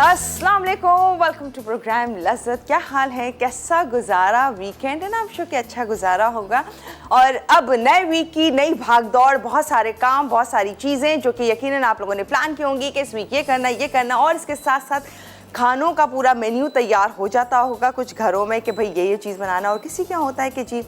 अस्सलाम वालेकुम, welcome to programme लज़्ज़त। क्या हाल है, कैसा गुजारा वीकेंड है ना? आप कि अच्छा गुजारा होगा। और अब नए वीक की नई भागदौड़, बहुत सारे काम, बहुत सारी चीज़ें जो कि यकीनन आप लोगों ने प्लान की होंगी कि इस वीक ये करना और इसके साथ साथ खानों का पूरा मेन्यू तैयार हो जाता होगा कुछ घरों में कि भाई ये चीज़ बनाना। और किसी क्या होता है कि जी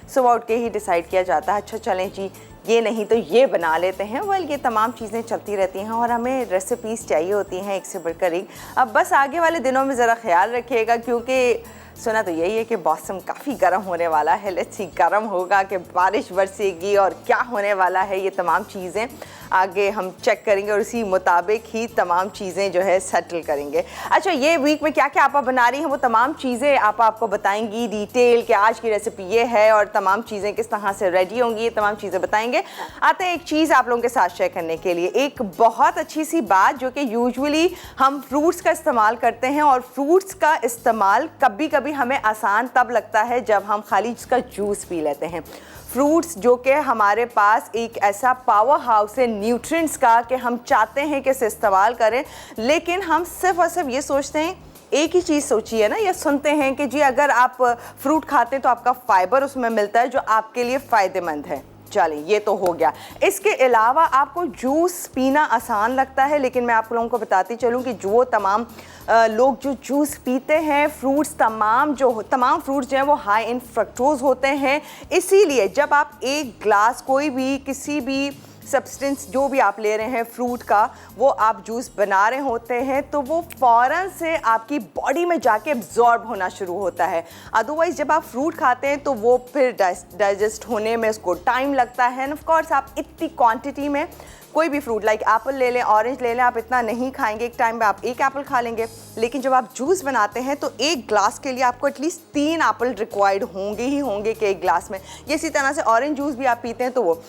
सुबह उठ के ही डिसाइड किया जाता है, अच्छा चलें जी ये नहीं तो ये बना लेते हैं। वेल ये तमाम चीज़ें चलती रहती हैं और हमें रेसिपीज़ चाहिए होती हैं एक से बढ़कर एक। अब बस आगे वाले दिनों में ज़रा ख्याल रखिएगा, क्योंकि सुना तो यही है कि मौसम काफ़ी गर्म होने वाला है। लेट्स सी गर्म होगा कि बारिश बरसेगी और क्या होने वाला है, ये तमाम चीज़ें आगे हम चेक करेंगे और उसी मुताबिक ही तमाम चीज़ें जो है सेटल करेंगे। अच्छा, ये वीक में क्या क्या आप बना रही हैं वो तमाम चीज़ें आपको बताएंगी डिटेल कि आज की रेसिपी ये है और तमाम चीज़ें किस तरह से रेडी होंगी, ये तमाम चीज़ें बताएंगे। आते हैं एक चीज़ आप लोगों के साथ शेयर करने के लिए, एक बहुत अच्छी सी बात जो कि यूजुअली हम फ्रूट्स का इस्तेमाल करते हैं और फ्रूट्स का इस्तेमाल कभी कभी हमें आसान तब लगता है जब हम खाली इसका जूस पी लेते हैं। फ्रूट्स जो कि हमारे पास एक ऐसा पावर हाउस है न्यूट्रिएंट्स का कि हम चाहते हैं कि इसे इस्तेमाल करें, लेकिन हम सिर्फ और सिर्फ ये सोचते हैं, एक ही चीज़ सोची है ना, या सुनते हैं कि जी अगर आप फ्रूट खाते हैं तो आपका फाइबर उसमें मिलता है जो आपके लिए फ़ायदेमंद है। चलें, ये तो हो गया। इसके अलावा आपको जूस पीना आसान लगता है, लेकिन मैं आप लोगों को बताती चलूँ कि जो तमाम लोग जो जूस पीते हैं फ्रूट्स, तमाम फ्रूट्स जो हैं वो हाई इन फ्रक्टोज होते हैं। इसीलिए जब आप एक ग्लास कोई भी किसी भी सब्सटेंस जो भी आप ले रहे हैं फ्रूट का, वो आप जूस बना रहे होते हैं तो वो फ़ौरन से आपकी बॉडी में जाके एब्जॉर्ब होना शुरू होता है। अदरवाइज़ जब आप फ्रूट खाते हैं तो वो फिर डाइजेस्ट होने में उसको टाइम लगता है। एंड ऑफ कोर्स आप इतनी क्वांटिटी में कोई भी फ्रूट लाइक एप्पल ले लें, ऑरेंज ले लें, आप इतना नहीं खाएंगे। एक टाइम में आप एक एप्पल खा लेंगे, लेकिन जब आप जूस बनाते हैं तो एक ग्लास के लिए आपको एटलीस्ट 3 एप्पल रिक्वायर्ड होंगे कि एक ग्लास में। ये इसी तरह से ऑरेंज जूस भी आप पीते हैं तो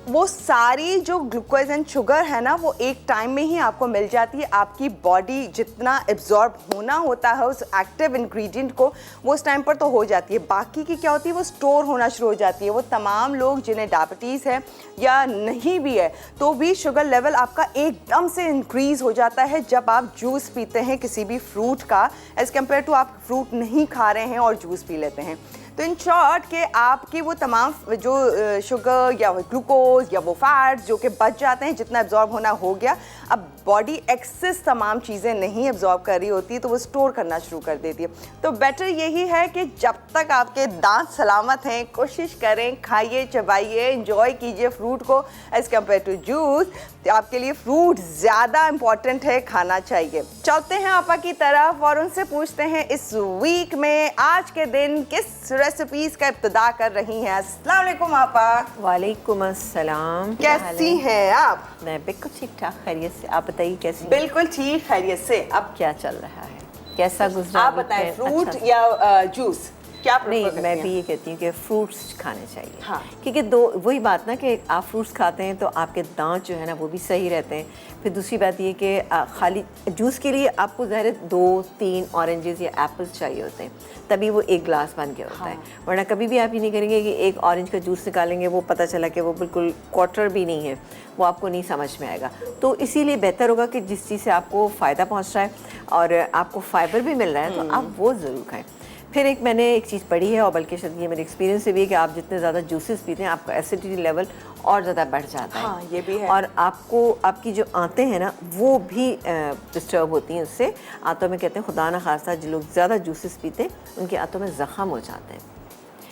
वो सारी जो ग्लूकोज एंड शुगर है ना वो एक टाइम में ही आपको मिल जाती है। आपकी बॉडी जितना एब्जॉर्ब होना होता है उस एक्टिव इंग्रेडिएंट को वो उस टाइम पर तो हो जाती है, बाकी की क्या होती है वो स्टोर होना शुरू हो जाती है। वो तमाम लोग जिन्हें डायबिटीज़ है या नहीं भी है तो भी शुगर लेवल आपका एकदम से इंक्रीज़ हो जाता है जब आप जूस पीते हैं किसी भी फ्रूट का, एज़ कम्पेयर टू आप फ्रूट नहीं खा रहे हैं और जूस पी लेते हैं। तो इन शॉर्ट के आपकी वो तमाम जो शुगर या वो ग्लूकोज या वो फैट्स जो कि बच जाते हैं, जितना एब्जॉर्ब होना हो गया, अब बॉडी एक्सेस तमाम चीज़ें नहीं एब्जॉर्ब कर रही होती तो वो स्टोर करना शुरू कर देती है। तो बेटर यही है कि जब तक आपके दांत सलामत हैं कोशिश करें, खाइए, चबाइए, इंजॉय कीजिए फ्रूट को एज़ कम्पेयर टू जूस। तो आपके लिए फ्रूट ज़्यादा इम्पॉर्टेंट है, खाना चाहिए। चलते हैं आपा की तरफ और उनसे पूछते हैं इस वीक में आज के दिन किस रेसिपीज का इब्तिदा कर रही हैं। अस्सलाम वालेकुम आपा। वालेकुम अस्सलाम। कैसी हैं आप? मैं बिल्कुल ठीक ठाक, खैरियत से। आप बताइए कैसी? बिल्कुल ठीक, खैरियत से। अब क्या चल रहा है, कैसा गुजरा? आप बताएं, फ्रूट अच्छा या जूस क्या नहीं, करती मैं हैं? भी ये कहती हूँ कि फ्रूट्स खाने चाहिए। हाँ। क्योंकि वही बात ना कि आप फ्रूट्स खाते हैं तो आपके दांत जो है ना वो भी सही रहते हैं। फिर दूसरी बात ये कि खाली जूस के लिए आपको ज़ाहिर 2-3 ऑरेंजेस या एप्पल्स चाहिए होते हैं, तभी वो एक ग्लास बन गया होता है। वरना कभी भी आप ये नहीं करेंगे कि एक ऑरेंज का जूस निकालेंगे, वो पता चला कि वो बिल्कुल क्वार्टर भी नहीं है, वो आपको नहीं समझ में आएगा। तो इसीलिए बेहतर होगा कि जिस चीज़ से आपको फ़ायदा पहुँच रहा है और आपको फाइबर भी मिल रहा है तो आप वो ज़रूर खाएँ। फिर मैंने एक चीज़ पढ़ी है और बल्कि शायद ये मेरे एक्सपीरियंस से भी है कि आप जितने ज़्यादा जूसेस पीते हैं आपका एसिडिटी लेवल और ज़्यादा बढ़ जाता है। हाँ, ये भी है। और आपकी जो आंतें हैं ना वो भी डिस्टर्ब होती हैं उससे। आंतों में कहते हैं खुदा न खास्ता जो लोग ज़्यादा जूसेस पीते हैं उनकी आंतों में ज़ख़म हो जाते हैं।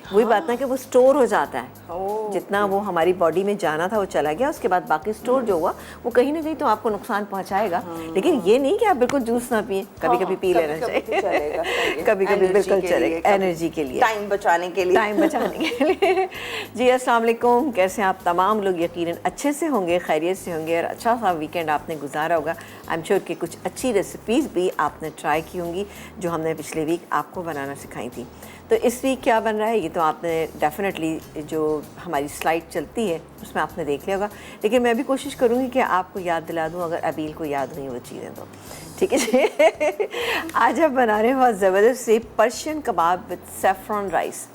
वही बात ना कि वो स्टोर हो जाता है, जितना वो हमारी बॉडी में जाना था वो चला गया, उसके बाद बाकी स्टोर जो हुआ वो कहीं ना कहीं तो आपको नुकसान पहुंचाएगा। लेकिन ये नहीं कि आप बिल्कुल जूस ना पिए, कभी कभी पी लेना चाहिए, कभी कभी बिल्कुल चलेगा, एनर्जी के लिए, टाइम बचाने के लिए। जी अस्सलाम वालेकुम, कैसे आप तमाम लोग? यकीनन अच्छे से होंगे, खैरियत से होंगे और अच्छा सा वीकेंड आपने गुजारा होगा। आई एम श्योर कि कुछ अच्छी रेसिपीज़ भी आपने ट्राई की होंगी जो हमने पिछले वीक आपको बनाना सिखाई थी। तो इस वीक क्या बन रहा है ये तो आपने डेफिनेटली जो हमारी स्लाइड चलती है उसमें आपने देख लिया होगा, लेकिन मैं भी कोशिश करूँगी कि आपको याद दिला दूँ अगर अबील को याद हुई वो चीज़ें तो। ठीक है जी। आज हम बना रहे हैं बहुत ज़बरदस्त से Persian kebab with saffron rice.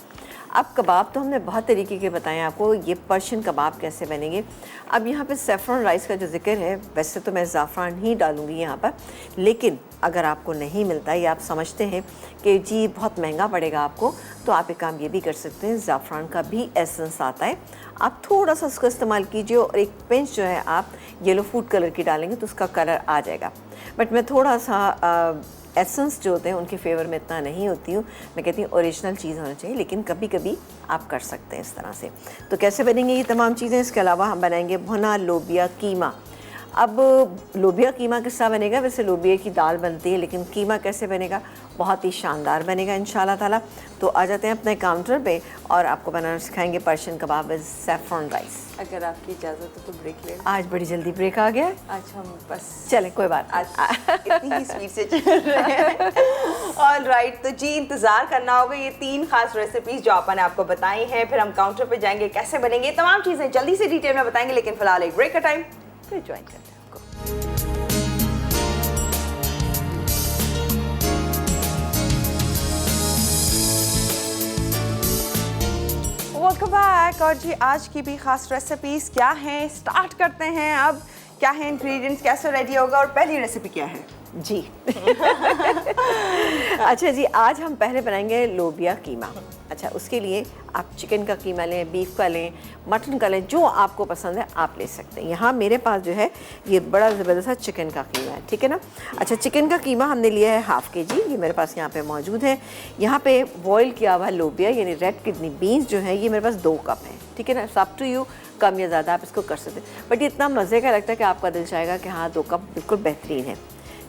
अब कबाब तो हमने बहुत तरीके के बताए हैं आपको, ये पर्शियन कबाब कैसे बनेंगे। अब यहाँ पे सैफ़रन राइस का जो जिक्र है, वैसे तो मैं ज़ाफ़रान ही डालूँगी यहाँ पर, लेकिन अगर आपको नहीं मिलता या आप समझते हैं कि जी बहुत महंगा पड़ेगा आपको, तो आप एक काम ये भी कर सकते हैं, ज़ाफ़रान का भी एसेंस आता है, आप थोड़ा सा उसका इस्तेमाल कीजिए और एक पिंच जो है आप येलो फूड कलर की डालेंगे तो उसका कलर आ जाएगा। बट मैं थोड़ा सा एसेंस जो होते हैं उनके फेवर में इतना नहीं होती हूँ, मैं कहती हूँ ओरिजिनल चीज़ होना चाहिए, लेकिन कभी कभी आप कर सकते हैं इस तरह से। तो कैसे बनेंगे ये तमाम चीज़ें? इसके अलावा हम बनाएंगे भुना लोबिया कीमा। अब लोबिया कीमा किस तरह बनेगा? वैसे लोबिया की दाल बनती है, लेकिन कीमा कैसे बनेगा? बहुत ही शानदार बनेगा इंशाल्लाह ताला। तो आ जाते हैं अपने काउंटर पे और आपको बनाना सिखाएंगे पर्शियन कबाब विद सैफ़रन राइस। अगर आपकी इजाज़त हो तो ब्रेक ले। आज बड़ी जल्दी ब्रेक आ गया है। आज हम बस चले, कोई बात आज इतनी ही स्पीड से चल रहे हैं। ऑल राइट, तो जी इंतज़ार करना होगा ये 3 खास रेसिपीज़ जो आपने आपको बताई हैं, फिर हम काउंटर पे जाएंगे, कैसे बनेंगे, तमाम चीज़ें जल्दी से डिटेल में बताएंगे, लेकिन फिलहाल एक ब्रेक का टाइम, फिर ज्वाइन करते हैं आपको। Welcome back. और जी आज की भी खास रेसिपीज़ क्या हैं, स्टार्ट करते हैं। अब क्या है इंग्रेडिएंट्स, कैसे रेडी होगा और पहली रेसिपी क्या है? जी अच्छा जी, आज हम पहले बनाएंगे लोबिया कीमा। अच्छा, उसके लिए आप चिकन का कीमा लें, बीफ का लें, मटन का लें, जो आपको पसंद है आप ले सकते हैं। यहाँ मेरे पास जो है ये बड़ा ज़बरदस्त सा चिकन का कीमा है, ठीक है ना। अच्छा, चिकन का कीमा हमने लिया है हाफ़ के जी, ये मेरे पास यहाँ पे मौजूद है। यहाँ पे बॉयल किया हुआ लोबिया यानी रेड किडनी बीन्स जो है, ये मेरे पास 2 कप हैं, ठीक है ना। अप टू यू, कम या ज़्यादा आप इसको कर सकते हैं, बट ये इतना मज़े का लगता है कि आपका दिल चाहेगा कि हाँ 2 कप बिल्कुल बेहतरीन है।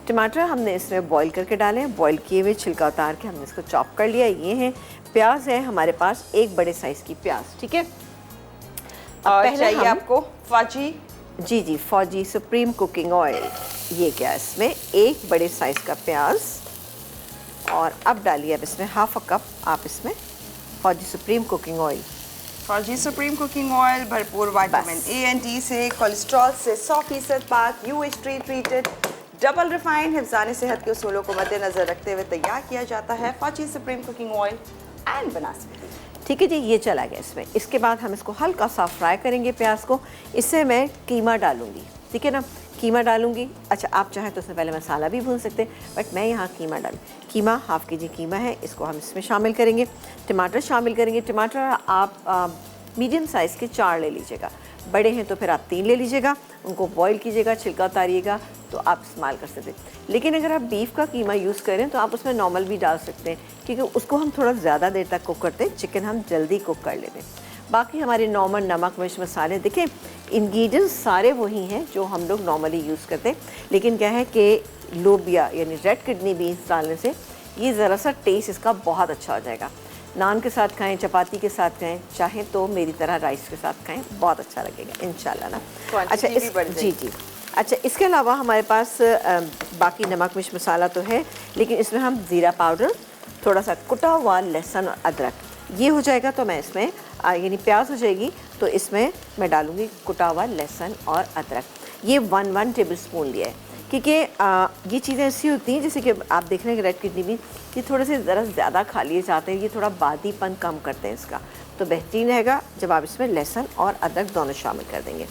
टमाटर हमने इसमें बॉईल करके डाले हैं, बॉईल किए हुए छिलका उतार के हमने इसको चॉप कर लिया। ये हैं प्याज है हमारे पास, 1 बड़े साइज़ की प्याज, ठीक है। और चाहिए आपको फौजी, जी फौजी सुप्रीम कुकिंग ऑयल, ये क्या इसमें 1 बड़े साइज़ का प्याज। और अब डालिए अब इसमें हाफ कप आप इसमें फौजी सुप्रीम कुकिंग ऑयल। फौजी सुप्रीम कुकिंग ऑयल भरपूर विटामिन ए एंड डी से, कोलेस्ट्रॉल से 100% पाक, UHT ट्रीटेड, डबल रिफाइंड, हिफ्ज़ान सेहत के उसूलों को मद्देनज़र रखते हुए तैयार किया जाता है। फौजी सुप्रीम कुकिंग ऑयल एंड बनास्पति, ठीक है जी, ये चला गया इसमें। इसके बाद हम इसको हल्का सा फ्राई करेंगे प्याज को। इससे मैं कीमा डालूंगी, ठीक है ना, कीमा डालूंगी। अच्छा, आप चाहें तो उसमें पहले मसाला भी भून सकते हैं, बट मैं यहाँ कीमा कीमा हाफ़ के जी कीमा है, इसको हम इसमें शामिल करेंगे। टमाटर शामिल करेंगे। टमाटर आप मीडियम साइज़ के 4 ले लीजिएगा, बड़े हैं तो फिर आप 3 ले लीजिएगा। उनको बॉईल कीजिएगा, छिलका उतारिएगा तो आप इस्तेमाल कर सकते हैं। लेकिन अगर आप बीफ का कीमा यूज़ करें तो आप उसमें नॉर्मल भी डाल सकते हैं, क्योंकि उसको हम थोड़ा ज़्यादा देर तक कुक करते हैं, चिकन हम जल्दी कुक कर लेते हैं। बाकी हमारे नॉर्मल नमक मिर्च मसाले, देखें इंग्रेडिएंट्स सारे वही हैं जो हम लोग नॉर्मली यूज़ करते हैं, लेकिन क्या है कि लोबिया यानी रेड किडनी बीन्स डालने से ये ज़रा सा टेस्ट इसका बहुत अच्छा हो जाएगा। नान के साथ खाएं, चपाती के साथ खाएं, चाहें तो मेरी तरह राइस के साथ खाएं, बहुत अच्छा लगेगा इंशाल्लाह ना। अच्छा जी। अच्छा, इसके अलावा हमारे पास बाकी नमक मिर्च मसाला तो है, लेकिन इसमें हम ज़ीरा पाउडर, थोड़ा सा कुटा हुआ लहसुन और अदरक, ये हो जाएगा तो मैं इसमें यानी प्याज हो जाएगी तो इसमें मैं डालूँगी कुटा हुआ लहसुन और अदरक। ये 1 टेबल स्पून लिया है, क्योंकि ये चीज़ें ऐसी होती हैं जैसे कि आप देख रहे हैं रेड किडनी भी, ये थोड़े से ज़रा ज़्यादा खा लिए जाते हैं, ये थोड़ा बादीपन कम करते हैं इसका, तो बेहतरीन रहेगा जब आप इसमें लहसुन और अदरक दोनों शामिल कर देंगे।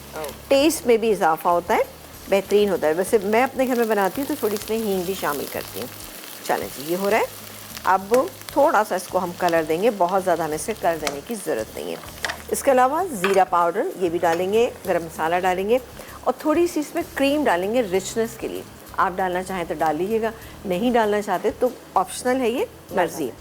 टेस्ट में भी इजाफा होता है, बेहतरीन होता है। वैसे मैं अपने घर में बनाती हूँ तो थोड़ी इसमें हींग भी शामिल करती हूँ। चलें जी, ये हो रहा है। अब थोड़ा सा इसको हम कलर देंगे, बहुत ज़्यादा हमें इसे कलर देने की ज़रूरत नहीं है। इसके अलावा ज़ीरा पाउडर ये भी डालेंगे, गरम मसाला डालेंगे और थोड़ी सी इसमें क्रीम डालेंगे रिचनेस के लिए। आप डालना चाहें तो डाल लीजिएगा, नहीं डालना चाहते तो ऑप्शनल है, ये मर्ज़ी है।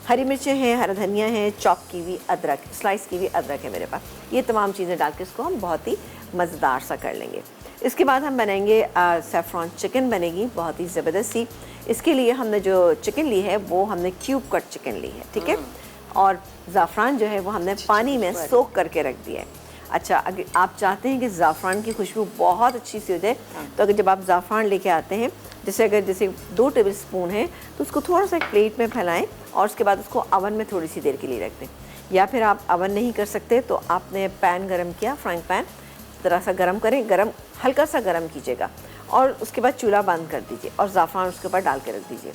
हरी मिर्चें हैं, हरा धनिया है, चॉप की हुई अदरक, स्लाइस की हुई अदरक है मेरे पास। ये तमाम चीज़ें डाल के इसको हम बहुत ही मज़ेदार सा कर लेंगे। इसके बाद हम बनाएंगे सैफ़रॉन चिकन बनेगी, बहुत ही ज़बरदस्त सी। इसके लिए हमने जो चिकन ली है वो हमने क्यूब कट चिकन ली है, ठीक है। और ज़ाफ़रान जो है वो हमने पानी में सोक करके रख दिया है। अच्छा, अगर आप चाहते हैं कि ज़ाफ़रान की खुशबू बहुत अच्छी सी हो जाए तो अगर जब आप ज़ाफ़रान लेके आते हैं, जैसे 2 टेबल स्पून है तो उसको थोड़ा सा एक प्लेट में फैलाएं और उसके बाद उसको अवन में थोड़ी सी देर के लिए रख दें। या फिर आप अवन नहीं कर सकते तो आपने पैन गरम किया, फ्राइंग पैन ज़रा सा गरम करें, हल्का सा गरम कीजिएगा और उसके बाद चूल्हा बंद कर दीजिए और ज़ाफ़रान उसके ऊपर डाल के रख दीजिए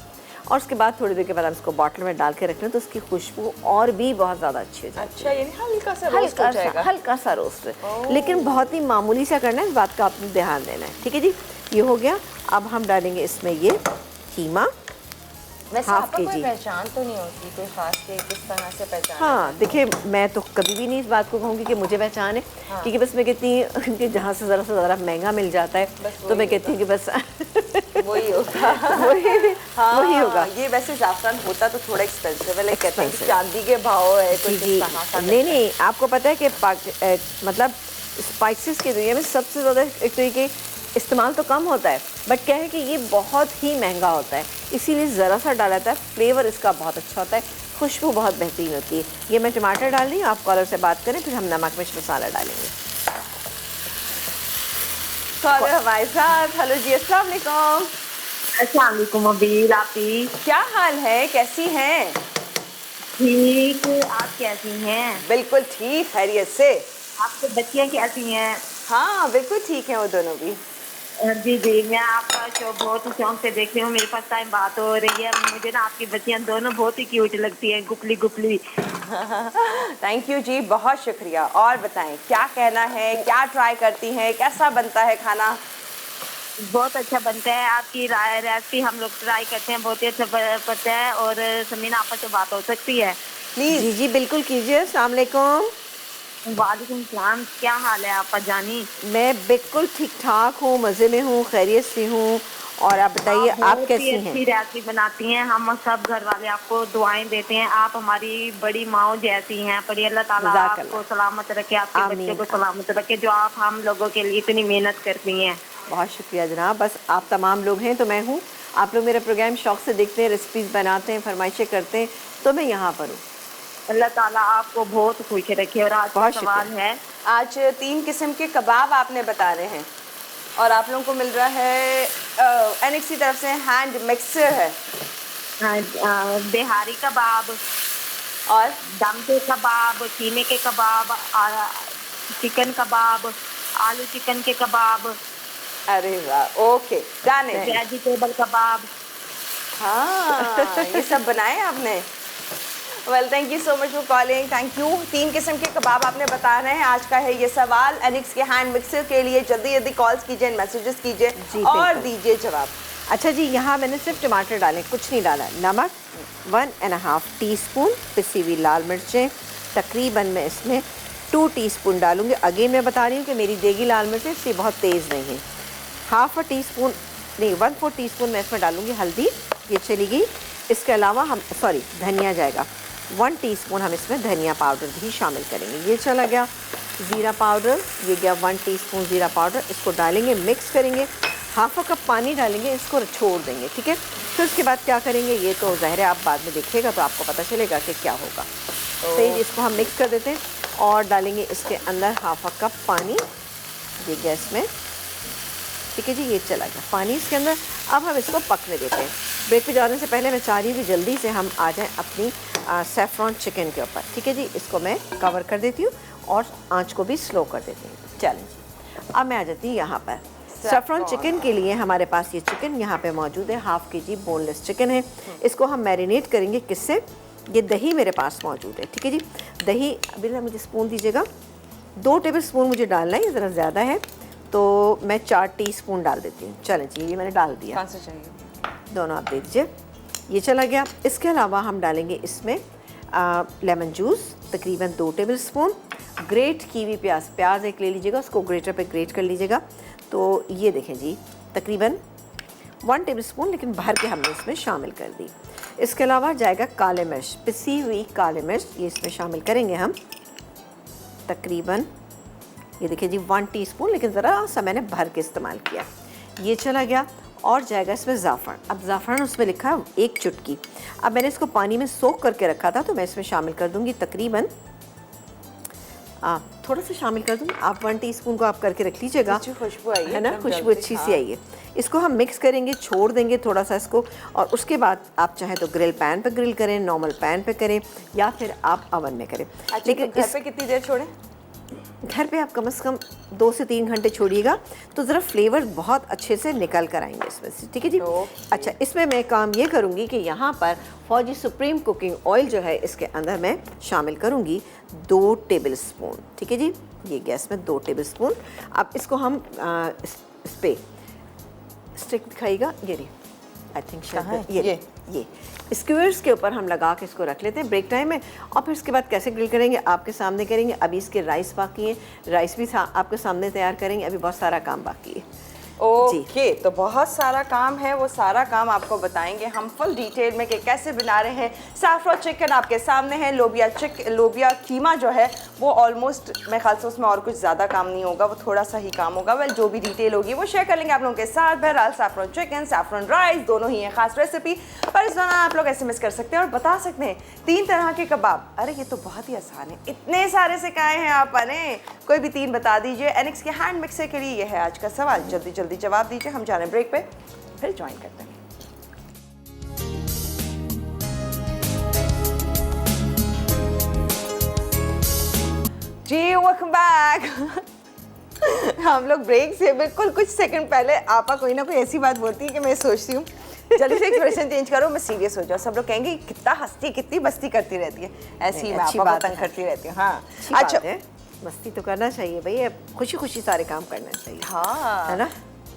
और उसके बाद थोड़ी देर के बाद हम इसको बॉटल में डाल के रख लें तो उसकी खुशबू और भी बहुत ज़्यादा अच्छी हो जाती अच्छा, यानी हल्का सा है। रोस्ट हो जाएगा। हल्का सा रोस्ट, लेकिन बहुत ही मामूली सा करना है, इस बात का आपने ध्यान देना है। ठीक है जी, ये हो गया। अब हम डालेंगे इसमें ये कीमा, वैसे हाफ आपको कोई केजी। पहचान तो नहीं होती कोई खास के किस तरह से पहचान? हाँ देखिए, मैं तो कभी भी नहीं इस बात को कहूँगी कि मुझे पहचान है, क्योंकि बस मैं कहती हूँ कि जहाँ से ज़रा महंगा मिल जाता है तो मैं कहती हूँ कि बस वही होगा। वही होगा। ये वैसे ज़ाफ़रान होता तो थोड़ा एक्सपेंसिव है, लेकिन कहते हैं कि Expensive। चांदी के भाव है कुछ जी, इस तरह का। नहीं, आपको पता है कि मतलब स्पाइसेस की दुनिया में सबसे ज़्यादा एक तरीके इस्तेमाल तो कम होता है, बट क्या है कि ये बहुत ही महंगा होता है, इसीलिए ज़रा सा डाला जाता है। फ्लेवर इसका बहुत अच्छा होता है, खुशबू बहुत बेहतरीन होती है। ये मैं टमाटर डाल रही हूँ, आप कॉलर से बात करें, फिर हम नमक मिर्च मसाला डालेंगे। कॉलर हमारे साथ। हेलो जी, अस्सलाम वालेकुम। अस्सलाम वालेकुम अबीर, आपी क्या हाल है, कैसी हैं? ठीक, आप कैसी हैं? बिल्कुल ठीक, खैरियत से। आपकी बच्चियाँ कैसी हैं? हाँ बिल्कुल ठीक है वो दोनों भी। जी जी, मैं आपका शो बहुत ही शौक से देखती हूँ, मेरे पास टाइम बात हो रही है। मुझे ना आपकी बच्चियाँ दोनों बहुत ही क्यूट लगती हैं, गुपली गुपली। थैंक यू जी, बहुत शुक्रिया। और बताएं क्या कहना है, क्या ट्राई करती हैं, कैसा बनता है खाना? बहुत अच्छा बनता है, आपकी रेसिपी हम लोग ट्राई करते हैं, बहुत ही अच्छा बनता है। और समीना आपस से बात हो सकती है? प्लीज़। जी जी बिल्कुल कीजिए। अस्सलाम वालेकुम। वालेकुम सलाम, क्या हाल है आपका जानी? मैं बिल्कुल ठीक ठाक हूँ, मज़े में हूँ, खैरियत से हूँ। और आप बताइए, आप कैसी हैं? अच्छी रेसिपी बनाती हैं, हम सब घर वाले आपको दुआएं देते हैं। आप हमारी बड़ी माओ जैसी हैं। बड़ी अल्लाह ताला जज़ाकल्लाह। आपको सलामत रखे, आपके आमीन। बच्चे को सलामत रखे, जो आप हम लोगों के लिए इतनी मेहनत करती हैं। बहुत शुक्रिया जनाब। बस आप तमाम लोग हैं तो मैं हूँ। आप लोग मेरा प्रोग्राम शौक से देखते हैं, रेसिपीज़ बनाते हैं, फरमाइशें करते हैं, तो मैं यहाँ पर हूँ। अल्लाह ताला आपको बहुत खुश रखे। और आज का बहुत सवाल है, आज 3 किस्म के कबाब आपने बता रहे हैं और आप लोगों को मिल रहा है एनेक्स की तरफ से हैंड मिक्सर है बिहारी कबाब और दम के कबाब, कीमे के कबाब, चिकन कबाब, आलू चिकन के कबाब, अरे वाह, ओके डन है। वेजिटेबल कबाब। हाँ ये सब बनाए आपने। Well thank you so much for calling, thank you. 3 किस्म के कबाब आपने बता रहे हैं। आज का है ये सवाल। एनिक्स के हैंड मिक्सर के लिए जल्दी जल्दी कॉल्स कीजिए, मैसेजेस कीजिए जी, और बिल्कुल। दीजिए जवाब। अच्छा जी, यहाँ मैंने सिर्फ टमाटर डाले, कुछ नहीं डाला। नमक 1.5 टीस्पून, पिसी हुई लाल मिर्चें तकरीबन मैं इसमें 2 टीस्पून डालूँगी। अगेन मैं बता रही हूँ कि मेरी देगी लाल मिर्चें इसलिए बहुत तेज़ नहीं है। 1/2 टीस्पून नहीं, 1/4 टीस्पून मैं इसमें डालूँगी हल्दी, ये चली गई। इसके अलावा हम धनिया जाएगा, 1 टीस्पून हम इसमें धनिया पाउडर भी शामिल करेंगे, ये चला गया। ज़ीरा पाउडर, ये गया 1 टीस्पून ज़ीरा पाउडर। इसको डालेंगे, मिक्स करेंगे, 1/2 कप पानी डालेंगे, इसको छोड़ देंगे। ठीक है, फिर उसके बाद क्या करेंगे ये तो ज़ाहिर है आप बाद में देखिएगा तो आपको पता चलेगा कि क्या होगा। सही, इसको हम मिक्स कर देते हैं और डालेंगे इसके अंदर 1/2 कप पानी, ये गैस में। ठीक है जी, ये चला गया पानी इसके अंदर। अब हम इसको पकने देते हैं। ब्रेक पे जाने से पहले मैं चाह रही हूँ कि जल्दी से हम आ जाएं अपनी सैफ़रॉन चिकन के ऊपर। ठीक है जी, इसको मैं कवर कर देती हूँ और आंच को भी स्लो कर देती हूँ। चलें जी, अब मैं आ जाती हूँ यहाँ पर। सैफ़रॉन चिकन के लिए हमारे पास ये चिकन यहाँ पे मौजूद है, 1/2 kg बोनलेस चिकन है। इसको हम मैरिनेट करेंगे किससे? ये दही मेरे पास मौजूद है। ठीक है जी, दही अभी ना मुझे स्पून दीजिएगा, 2 टेबल स्पून मुझे डालना है, ये ज़रा ज़्यादा है तो मैं 4 टीस्पून डाल देती हूँ। चलें जी, ये मैंने डाल दिया। कौन सा चाहिए? दोनों आप दे दीजिए, ये चला गया। इसके अलावा हम डालेंगे इसमें लेमन जूस तकरीबन 2 टेबल स्पून, ग्रेट कीवी प्याज एक ले लीजिएगा, उसको ग्रेटर पे ग्रेट कर लीजिएगा। तो ये देखें जी, तकरीबन 1 टेबल स्पून लेकिन भर के हमने इसमें शामिल कर दी। इसके अलावा जाएगा काले मिर्च, पिसी हुई काले मिर्च, ये इसमें शामिल करेंगे हम तकरीबन, ये देखिए जी 1 टीस्पून, लेकिन ज़रा सा मैंने भर के इस्तेमाल किया। ये चला गया। और जाएगा इसमें ज़ाफ़रान। अब ज़ाफ़रान उसमें लिखा है 1 चुटकी। अब मैंने इसको पानी में सोख करके रखा था तो मैं इसमें शामिल कर दूँगी तकरीबन थोड़ा सा शामिल कर दूँगी। आप 1 टीस्पून को आप करके रख लीजिएगा, अच्छी खुशबू आई है ना, खुशबू अच्छी सी आई है। इसको हम मिक्स करेंगे, छोड़ देंगे थोड़ा सा इसको, और उसके बाद आप चाहें तो ग्रिल पैन पे ग्रिल करें, नॉर्मल पैन पे करें, या फिर आप अवन में करें। लेकिन घर पे कितनी देर छोड़ें? घर पे आप कम से कम 2 से 3 घंटे छोड़िएगा तो ज़रा फ्लेवर बहुत अच्छे से निकल कर आएंगे इसमें से, ठीक है जी। अच्छा, इसमें मैं काम ये करूँगी कि यहाँ पर फौजी सुप्रीम कुकिंग ऑयल जो है इसके अंदर मैं शामिल करूँगी 2 टेबल स्पून, ठीक है जी। ये गैस में 2 टेबल स्पून। अब इसको हम इस पे स्टिक दिखाइएगा, ये रही, आई थिंक शायद ये स्क्यूअर्स के ऊपर हम लगा के इसको रख लेते हैं ब्रेक टाइम में, और फिर इसके बाद कैसे ग्रिल करेंगे आपके सामने करेंगे। अभी इसके राइस बाकी हैं, राइस भी आपके सामने तैयार करेंगे, अभी बहुत सारा काम बाकी है। ओके, तो बहुत सारा काम है, वो सारा काम आपको बताएंगे हम फुल डिटेल में कि कैसे बना रहे हैं। सैफरन चिकन आपके सामने है, लोबिया कीमा जो है वो ऑलमोस्ट मेरे ख्याल से उसमें और कुछ ज़्यादा काम नहीं होगा, वो थोड़ा सा ही काम होगा। वेल, जो भी डिटेल होगी वो शेयर कर लेंगे आप लोगों के साथ। बहरहाल सैफरन चिकन, सैफरन राइस दोनों ही हैं खास रेसिपी, पर इस दौरान आप लोग SMS कर सकते हैं और बता सकते हैं 3 तरह के कबाब। अरे ये तो बहुत ही आसान है, इतने सारे सिखाए हैं आपने, कोई भी 3 बता दीजिए। एनिक्स के हैंड मिक्सर के लिए ये है आज का सवाल, जल्दी जल्दी जवाब दीजिए। हम जा रहे हैं ब्रेक पे, फिर ज्वाइन करते हैं। जी वेलकम बैक। हम लोग ब्रेक से बिल्कुल कुछ सेकंड पहले आपा कोई ना कोई ऐसी बात बोलती है कि मैं सोचती हूँ जल्दी से एक्सप्रेशन चेंज करो, मैं सीरियस हो जाऊँ। सब लोग कहेंगे कितना हंसती, कितनी मस्ती करती रहती है। ऐसी मैं आपा को तंग करती रहती हूँ। हाँ अच्छा, मस्ती तो करना चाहिए भाई, खुशी खुशी सारे काम करना चाहिए, हाँ है ना।